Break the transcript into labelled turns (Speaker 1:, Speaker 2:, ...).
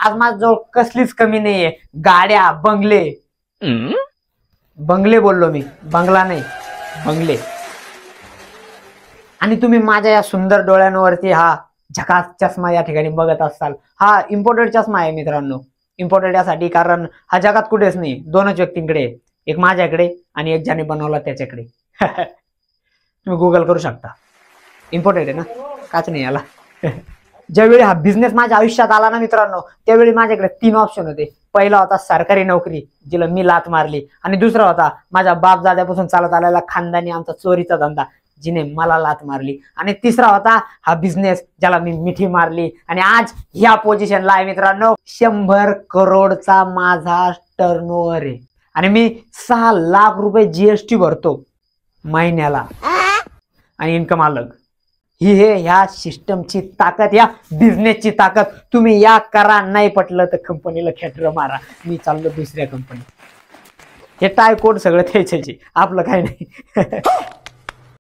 Speaker 1: आज माझ्याजवळ कसलीच कमी नाहीये. गाड्या, बंगले. बंगले बोललो मी, बंगला नाही, बंगले. आणि तुम्ही माझ्या या सुंदर डोळ्यांवरती हा झकास चष्मा या ठिकाणी बघत असाल. हा इम्पोर्टेड चष्मा आहे मित्रांनो. इम्पोर्टेड यासाठी कारण हा जगात कुठेच नाही, दोनच व्यक्तींकडे, एक माझ्याकडे आणि एक ज्याने बनवला त्याच्याकडे. तुम्ही गुगल करू शकता. इम्पोर्टेड आहे ना, काच नाही याला. ज्यावेळी हा बिझनेस माझ्या आयुष्यात आला ना मित्रांनो, त्यावेळी माझ्याकडे 3 ऑप्शन होते. पहिला होता सरकारी नोकरी, जिला मी लात मारली. आणि दुसरा होता माझ्या बाप दाद्यापासून चालत आलेला खानदानी आमचा चोरीचा धंदा, जिने मला लात मारली. आणि तिसरा होता हा बिझनेस, ज्याला मी मिठी मारली. आणि आज ह्या पोझिशनला आहे मित्रांनो. 100 करोडचा माझा टर्नओव्हर आहे. आणि मी 6 लाख रुपये जीएसटी भरतो महिन्याला. आणि इन्कम अलग. ही हे ह्या सिस्टमची ताकद, या बिझनेसची ताकद. तुम्ही या करा, नाही पटलं तर कंपनीला खेटर मारा. मी चाललो दुसऱ्या कंपनी. हे टाय कोड सगळं त्याच्याची, आपलं काही नाही.